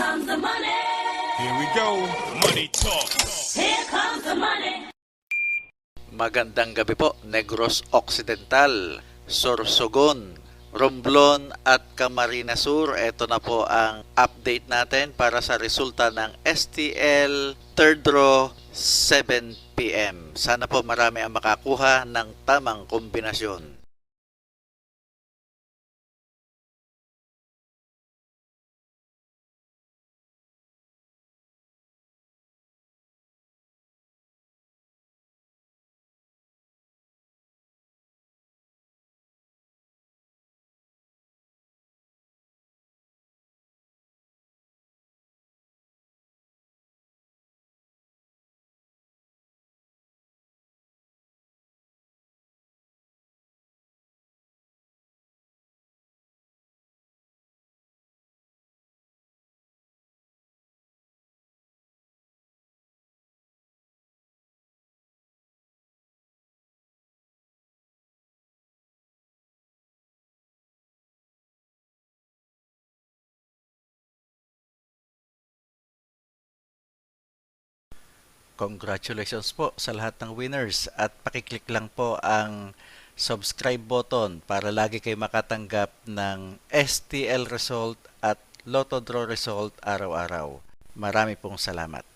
comes the money. Here we go. Money talk. Here comes the money. Magandang gabi po, Negros Occidental, Sorsogon, Romblon at Camarines Sur. Ito na po ang update natin para sa resulta ng STL third draw 7 p.m. Sana po marami ang makakuha ng tamang kombinasyon. Congratulations po sa lahat ng winners at pakiclick lang po ang subscribe button para lagi kayo makatanggap ng STL result at Lotto Draw result araw-araw. Marami pong salamat.